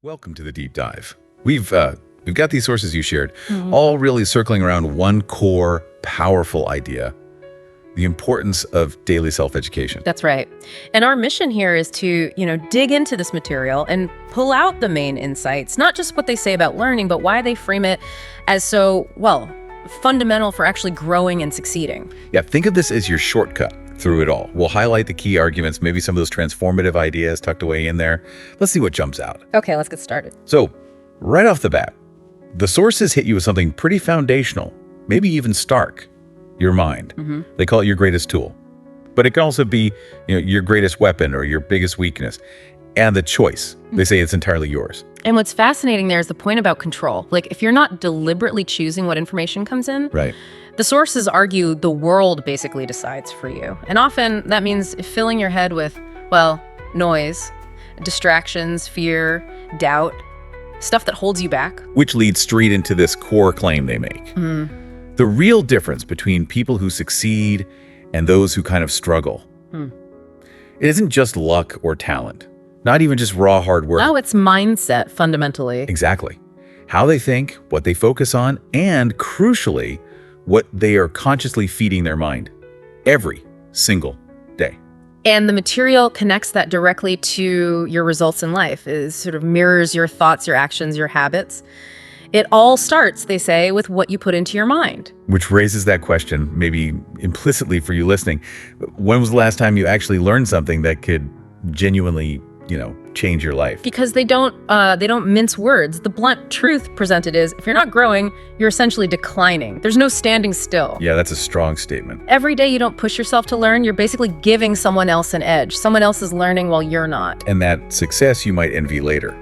Welcome to the deep dive. We've got these sources you shared, all really circling around one core, powerful idea: the importance of daily self-education. That's right. And our mission here is to, dig into this material and pull out the main insights, not just what they say about learning, but why they frame it as so, fundamental for actually growing and succeeding. Yeah, think of this as your shortcut through it all. We'll highlight the key arguments, maybe some of those transformative ideas tucked away in there. Let's see what jumps out. Okay, let's get started. So, right off the bat, the sources hit you with something pretty foundational, maybe even stark: your mind. They call it your greatest tool. But it can also be, your greatest weapon or your biggest weakness. And the choice, they say it's entirely yours. And what's fascinating there is the point about control. Like, if you're not deliberately choosing what information comes in, Right. the sources argue the world basically decides for you. And often that means filling your head with, noise, distractions, fear, doubt, stuff that holds you back. Which leads straight into this core claim they make. The real difference between people who succeed and those who kind of struggle. It isn't just luck or talent, not even just raw hard work. Oh, it's mindset, fundamentally. Exactly. How they think, what they focus on, and crucially, what they are consciously feeding their mind every single day. And the material connects that directly to your results in life. It sort of mirrors your thoughts, your actions, your habits. It all starts, they say, with what you put into your mind. Which raises that question, maybe implicitly for you listening: when was the last time you actually learned something that could genuinely, change your life? Because they don't mince words. The blunt truth presented is, if you're not growing, you're essentially declining. There's no standing still. Yeah, that's a strong statement. Every day you don't push yourself to learn, you're basically giving someone else an edge. Someone else is learning while you're not. And that success you might envy later.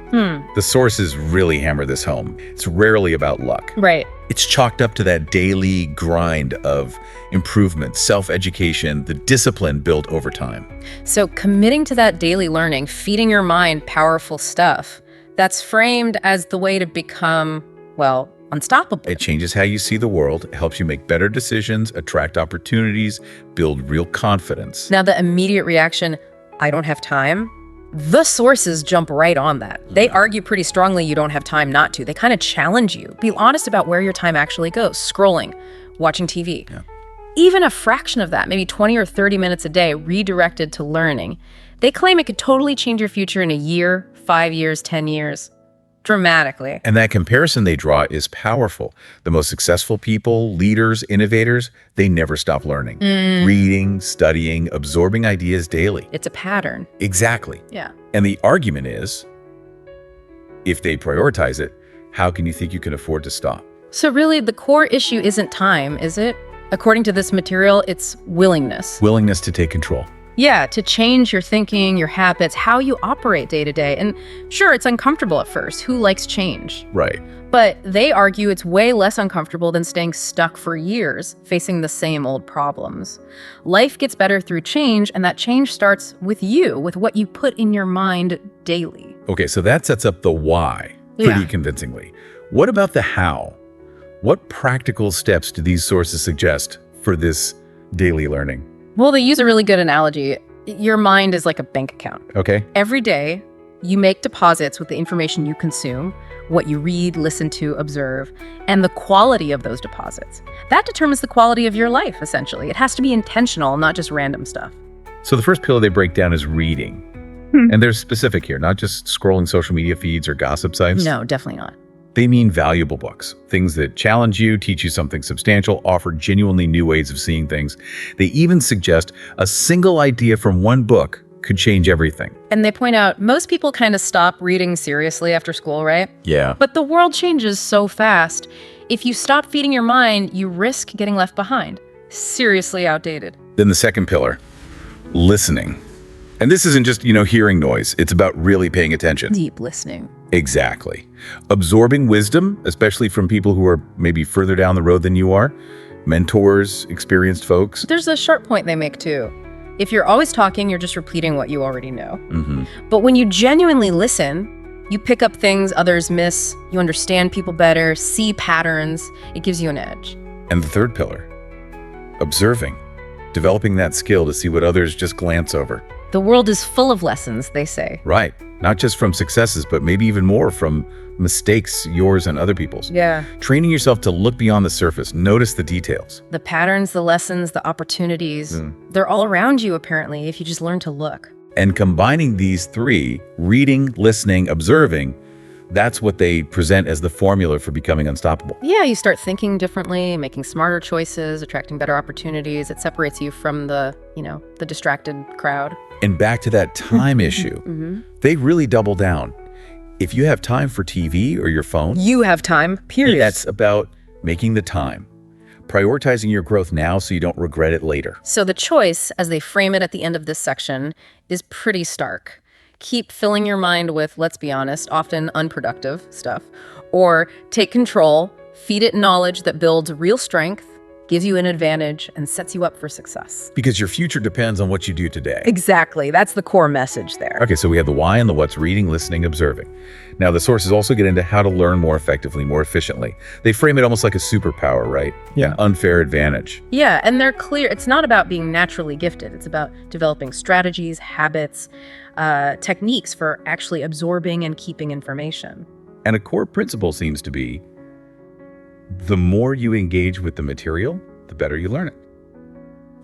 The sources really hammer this home. It's rarely about luck. Right. It's chalked up to that daily grind of improvement, self-education, the discipline built over time. So committing to that daily learning, feeding your mind powerful stuff, that's framed as the way to become, unstoppable. It changes how you see the world, it helps you make better decisions, attract opportunities, build real confidence. Now, the immediate reaction, I don't have time, the sources jump right on that. They argue pretty strongly you don't have time not to. They kind of challenge you. Be honest about where your time actually goes: scrolling, watching TV. Yeah. Even a fraction of that, maybe 20 or 30 minutes a day, redirected to learning. They claim it could totally change your future in a year, 5 years, 10 years. Dramatically. And that comparison they draw is powerful. The most successful people, leaders, innovators, they never stop learning. Reading, studying, absorbing ideas daily. It's a pattern. Exactly. Yeah. And the argument is, if they prioritize it, how can you think you can afford to stop? So really, the core issue isn't time, is it? According to this material, it's willingness. Willingness to take control. Yeah, to change your thinking, your habits, how you operate day to day. And sure, it's uncomfortable at first. Who likes change? Right. But they argue it's way less uncomfortable than staying stuck for years, facing the same old problems. Life gets better through change, and that change starts with you, with what you put in your mind daily. Okay, so that sets up the why pretty convincingly. What about the how? What practical steps do these sources suggest for this daily learning? Well, they use a really good analogy. Your mind is like a bank account. Okay. Every day, you make deposits with the information you consume, what you read, listen to, observe, and the quality of those deposits. That determines the quality of your life, essentially. It has to be intentional, not just random stuff. So the first pillar they break down is reading. And they're specific here, not just scrolling social media feeds or gossip sites. No, definitely not. They mean valuable books, things that challenge you, teach you something substantial, offer genuinely new ways of seeing things. They even suggest a single idea from one book could change everything. And they point out most people kind of stop reading seriously after school, right? Yeah. But the world changes so fast. If you stop feeding your mind, you risk getting left behind. Seriously outdated. Then the second pillar, listening. And this isn't just, hearing noise. It's about really paying attention. Deep listening. Exactly. Absorbing wisdom, especially from people who are maybe further down the road than you are. Mentors, experienced folks. There's a sharp point they make too. If you're always talking, you're just repeating what you already know. But when you genuinely listen, you pick up things others miss, you understand people better, see patterns. It gives you an edge. And the third pillar, observing. Developing that skill to see what others just glance over. The world is full of lessons, they say. Right. Not just from successes, but maybe even more from mistakes, yours and other people's. Yeah. Training yourself to look beyond the surface, notice the details. The patterns, the lessons, the opportunities, they're all around you, apparently, if you just learn to look. And combining these three, reading, listening, observing, that's what they present as the formula for becoming unstoppable. Yeah, you start thinking differently, making smarter choices, attracting better opportunities. It separates you from the distracted crowd. And back to that time issue, they really double down. If you have time for TV or your phone, You have time, period. that's about making the time, prioritizing your growth now so you don't regret it later. So the choice, as they frame it at the end of this section, is pretty stark. Keep filling your mind with, let's be honest, often unproductive stuff, or take control, feed it knowledge that builds real strength, gives you an advantage, and sets you up for success. Because your future depends on what you do today. Exactly. That's the core message there. Okay, so we have the why and the what's: reading, listening, observing. Now, the sources also get into how to learn more effectively, more efficiently. They frame it almost like a superpower, right? Yeah. Unfair advantage. Yeah, and they're clear. It's not about being naturally gifted. It's about developing strategies, habits, techniques for actually absorbing and keeping information. And a core principle seems to be, the more you engage with the material, the better you learn it.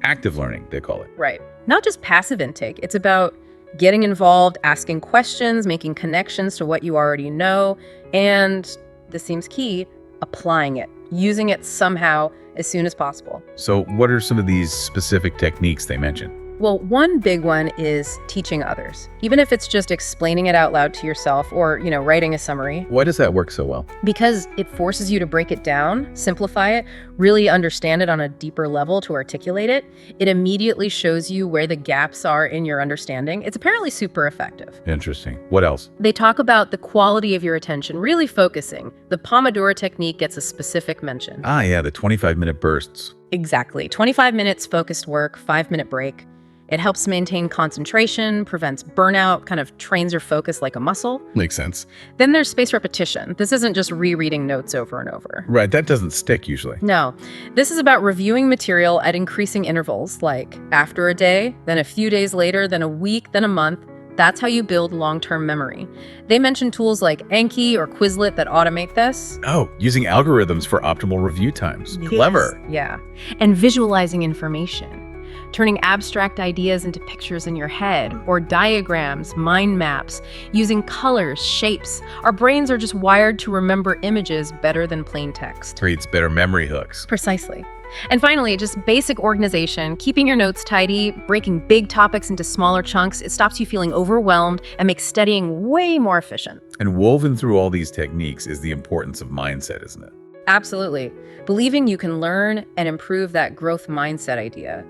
Active learning, they call it. Right. Not just passive intake. It's about getting involved, asking questions, making connections to what you already know, and, this seems key, applying it, using it somehow as soon as possible. So what are some of these specific techniques they mention? Well, one big one is teaching others, even if it's just explaining it out loud to yourself or, writing a summary, Why does that work so well? because it forces you to break it down, simplify it, really understand it on a deeper level to articulate it. It immediately shows you where the gaps are in your understanding. It's apparently super effective. Interesting. What else? They talk about the quality of your attention, really focusing. The Pomodoro technique gets a specific mention. Ah, yeah, the 25-minute bursts. Exactly. 25 minutes focused work, 5-minute break. It helps maintain concentration, prevents burnout, kind of trains your focus like a muscle. Makes sense. Then there's spaced repetition. This isn't just rereading notes over and over. Right, that doesn't stick usually. No, this is about reviewing material at increasing intervals, like after a day, then a few days later, then a week, then a month. That's how you build long-term memory. They mention tools like Anki or Quizlet that automate this. Oh, using algorithms for optimal review times. Clever. Yeah. And visualizing information. Turning abstract ideas into pictures in your head, or diagrams, mind maps, using colors, shapes. Our brains are just wired to remember images better than plain text. Creates better memory hooks. Precisely. And finally, just basic organization, keeping your notes tidy, breaking big topics into smaller chunks. It stops you feeling overwhelmed and makes studying way more efficient. And woven through all these techniques is the importance of mindset, isn't it? Absolutely. Believing you can learn and improve that growth mindset idea.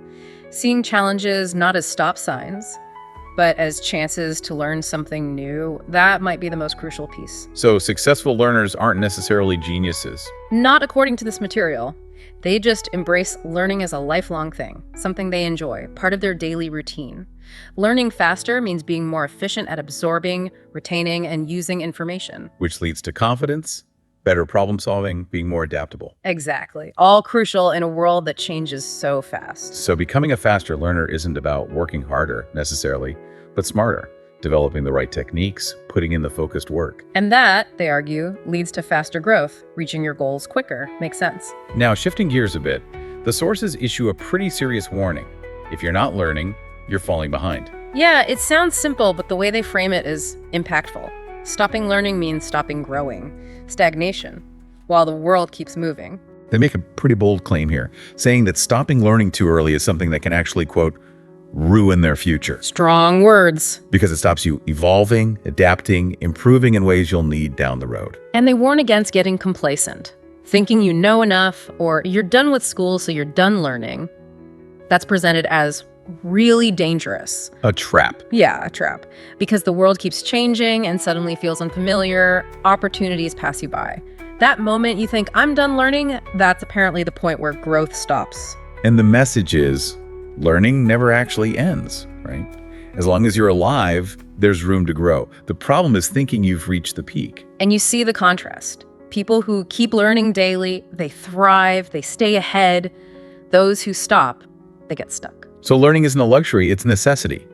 Seeing challenges not as stop signs, but as chances to learn something new, that might be the most crucial piece. So successful learners aren't necessarily geniuses. Not according to this material. They just embrace learning as a lifelong thing, something they enjoy, part of their daily routine. Learning faster means being more efficient at absorbing, retaining, and using information. Which leads to confidence, better problem solving, being more adaptable. Exactly. All crucial in a world that changes so fast. So becoming a faster learner isn't about working harder necessarily, but smarter, developing the right techniques, putting in the focused work. And that, they argue, leads to faster growth, reaching your goals quicker. Makes sense. Now, shifting gears a bit, the sources issue a pretty serious warning. If you're not learning, you're falling behind. Yeah, it sounds simple, but the way they frame it is impactful. Stopping learning means stopping growing, stagnation, while the world keeps moving. They make a pretty bold claim here, saying that stopping learning too early is something that can actually, quote, ruin their future. Strong words. Because it stops you evolving, adapting, improving in ways you'll need down the road. And they warn against getting complacent, thinking you know enough, or you're done with school, so you're done learning. That's presented as really dangerous. A trap. Yeah, a trap. Because the world keeps changing and suddenly feels unfamiliar, opportunities pass you by. That moment you think, I'm done learning, that's apparently the point where growth stops. And the message is, learning never actually ends, right? As long as you're alive, there's room to grow. The problem is thinking you've reached the peak. And you see the contrast. People who keep learning daily, they thrive, they stay ahead. Those who stop, they get stuck. So learning isn't a luxury, it's a necessity.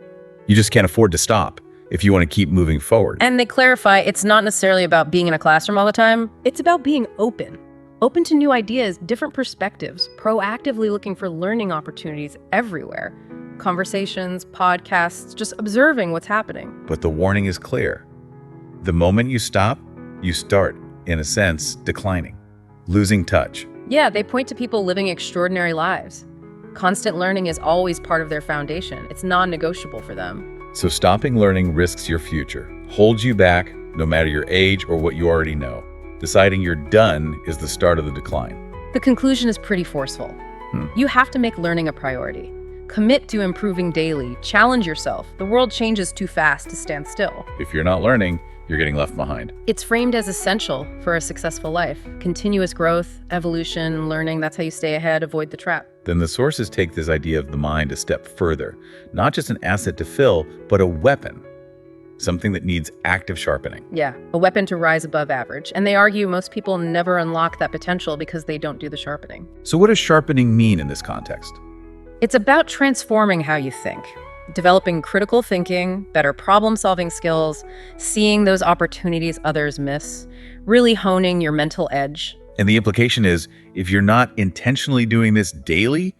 You just can't afford to stop if you want to keep moving forward. And they clarify it's not necessarily about being in a classroom all the time. It's about being open. Open to new ideas, different perspectives, proactively looking for learning opportunities everywhere. Conversations, podcasts, just observing what's happening. But the warning is clear. The moment you stop, you start, in a sense, declining, losing touch. Yeah, they point to people living extraordinary lives. Constant learning is always part of their foundation. It's non-negotiable for them. So stopping learning risks your future, holds you back, no matter your age or what you already know. Deciding you're done is the start of the decline. The conclusion is pretty forceful. You have to make learning a priority. Commit to improving daily. Challenge yourself. The world changes too fast to stand still. If you're not learning, you're getting left behind. It's framed as essential for a successful life. Continuous growth, evolution, learning, that's how you stay ahead, avoid the trap. Then the sources take this idea of the mind a step further. Not just an asset to fill, but a weapon. Something that needs active sharpening. Yeah, a weapon to rise above average. And they argue most people never unlock that potential because they don't do the sharpening. So what does sharpening mean in this context? It's about transforming how you think, developing critical thinking, better problem-solving skills, seeing those opportunities others miss, really honing your mental edge. And the implication is, if you're not intentionally doing this daily,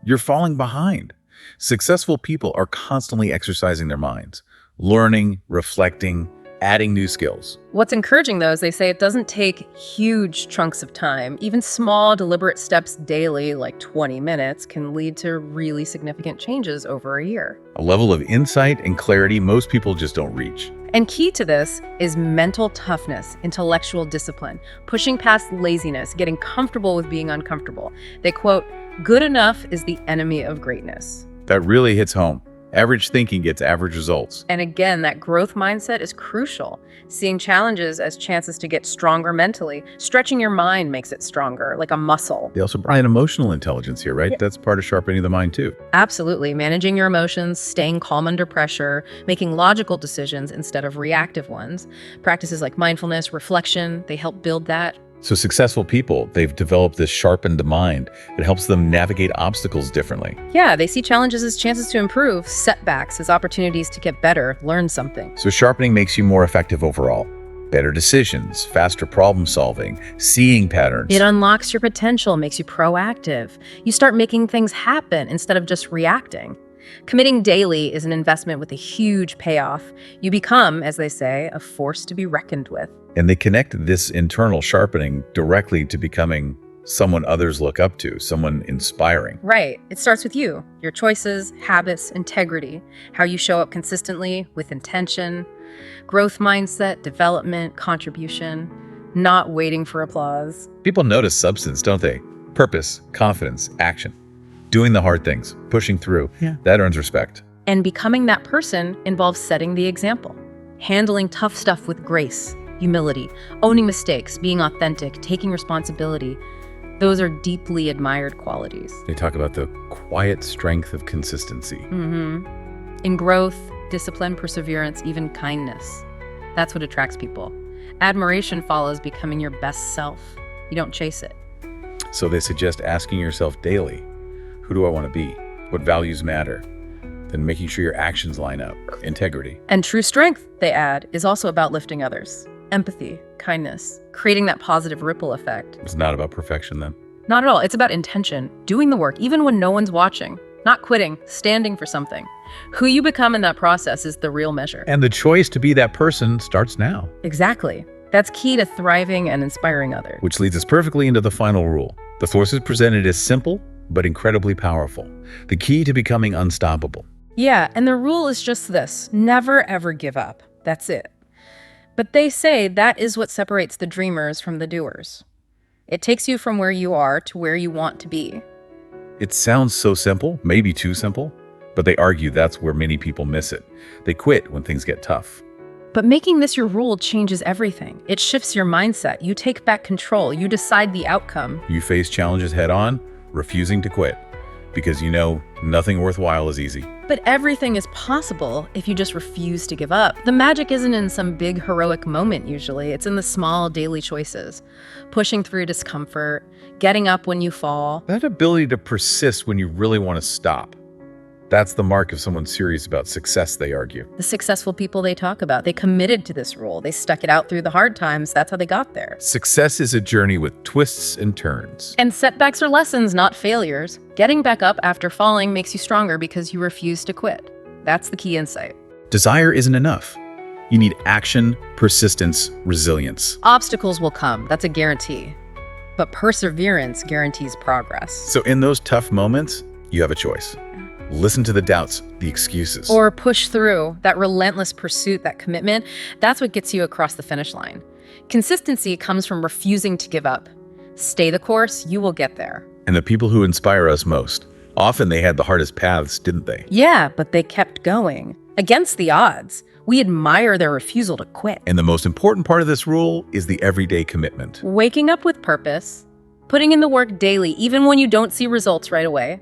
you're falling behind. Successful people are constantly exercising their minds, learning, reflecting, adding new skills. What's encouraging, though, is they say it doesn't take huge chunks of time. Even small, deliberate steps daily, like 20 minutes, can lead to really significant changes over a year. A level of insight and clarity most people just don't reach. And key to this is mental toughness, intellectual discipline, pushing past laziness, getting comfortable with being uncomfortable. They quote, "Good enough is the enemy of greatness." That really hits home. Average thinking gets average results. And again, that growth mindset is crucial. Seeing challenges as chances to get stronger mentally. Stretching your mind makes it stronger, like a muscle. They also bring in emotional intelligence here, right? Yeah. That's part of sharpening the mind too. Absolutely. Managing your emotions, staying calm under pressure, making logical decisions instead of reactive ones. Practices like mindfulness, reflection, they help build that. So successful people, they've developed this sharpened mind that helps them navigate obstacles differently. Yeah, they see challenges as chances to improve, setbacks as opportunities to get better, learn something. So sharpening makes you more effective overall. Better decisions, faster problem solving, seeing patterns. It unlocks your potential, makes you proactive. You start making things happen instead of just reacting. Committing daily is an investment with a huge payoff. You become, as they say, a force to be reckoned with. And they connect this internal sharpening directly to becoming someone others look up to, someone inspiring. Right. It starts with you, your choices, habits, integrity, how you show up consistently with intention, growth mindset, development, contribution, not waiting for applause. People notice substance, don't they? Purpose, confidence, action. Doing the hard things, pushing through. Yeah. That earns respect. And becoming that person involves setting the example, handling tough stuff with grace, humility, owning mistakes, being authentic, taking responsibility. Those are deeply admired qualities. They talk about the quiet strength of consistency. In growth, discipline, perseverance, even kindness. That's what attracts people. Admiration follows becoming your best self. You don't chase it. So they suggest asking yourself daily, who do I want to be? What values matter? Then making sure your actions line up. Integrity. And true strength, they add, is also about lifting others. Empathy, kindness, creating that positive ripple effect. It's not about perfection then. Not at all. It's about intention, doing the work, even when no one's watching, not quitting, standing for something. Who you become in that process is the real measure. And the choice to be that person starts now. Exactly. That's key to thriving and inspiring others. Which leads us perfectly into the final rule. The sources presented as simple, but incredibly powerful. The key to becoming unstoppable. Yeah, and the rule is just this: never ever give up. That's it. But they say that is what separates the dreamers from the doers. It takes you from where you are to where you want to be. It sounds so simple, maybe too simple, but they argue that's where many people miss it. They quit when things get tough. But making this your rule changes everything. It shifts your mindset. You take back control. You decide the outcome. You face challenges head on, refusing to quit, because you know nothing worthwhile is easy. But everything is possible if you just refuse to give up. The magic isn't in some big heroic moment usually. It's in the small daily choices. Pushing through discomfort, getting up when you fall. That ability to persist when you really want to stop. That's the mark of someone serious about success, they argue. The successful people they talk about, they committed to this rule. They stuck it out through the hard times. That's how they got there. Success is a journey with twists and turns. And setbacks are lessons, not failures. Getting back up after falling makes you stronger because you refuse to quit. That's the key insight. Desire isn't enough. You need action, persistence, resilience. Obstacles will come, that's a guarantee. But perseverance guarantees progress. So in those tough moments, you have a choice. Listen to the doubts, the excuses. Or push through. That relentless pursuit, that commitment, that's what gets you across the finish line. Consistency comes from refusing to give up. Stay the course, you will get there. And the people who inspire us most, often they had the hardest paths, didn't they? Yeah, but they kept going. Against the odds. We admire their refusal to quit. And the most important part of this rule is the everyday commitment. Waking up with purpose, putting in the work daily, even when you don't see results right away,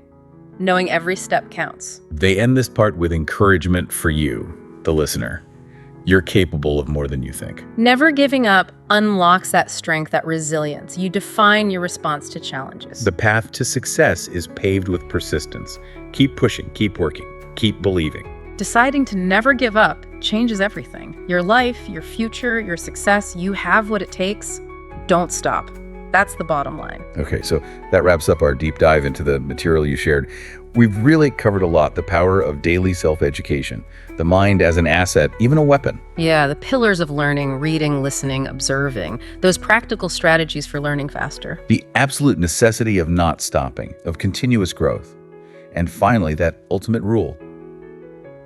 knowing every step counts. They end this part with encouragement for you, the listener. You're capable of more than you think. Never giving up unlocks that strength, that resilience. You define your response to challenges. The path to success is paved with persistence. Keep pushing, keep working, keep believing. Deciding to never give up changes everything. Your life, your future, your success, you have what it takes. Don't stop. That's the bottom line. Okay, so that wraps up our deep dive into the material you shared. We've really covered a lot: the power of daily self-education, the mind as an asset, even a weapon. Yeah, the pillars of learning: reading, listening, observing. Those practical strategies for learning faster. The absolute necessity of not stopping, of continuous growth. And finally, that ultimate rule: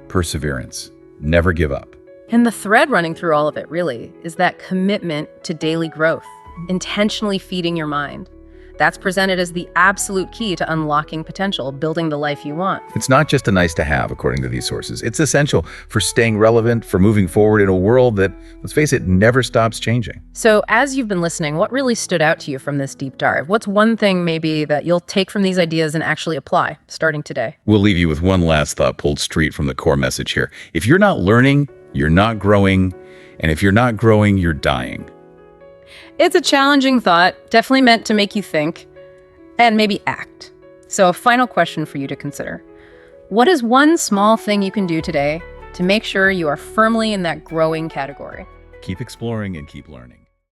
perseverance. Never give up. And the thread running through all of it, really, is that commitment to daily growth, intentionally feeding your mind. That's presented as the absolute key to unlocking potential, building the life you want. It's not just a nice to have, according to these sources. It's essential for staying relevant, for moving forward in a world that, let's face it, never stops changing. So as you've been listening, what really stood out to you from this deep dive? What's one thing maybe that you'll take from these ideas and actually apply starting today? We'll leave you with one last thought pulled straight from the core message here. If you're not learning, you're not growing. And if you're not growing, you're dying. It's a challenging thought, definitely meant to make you think and maybe act. So a final question for you to consider. What is one small thing you can do today to make sure you are firmly in that growing category? Keep exploring and keep learning.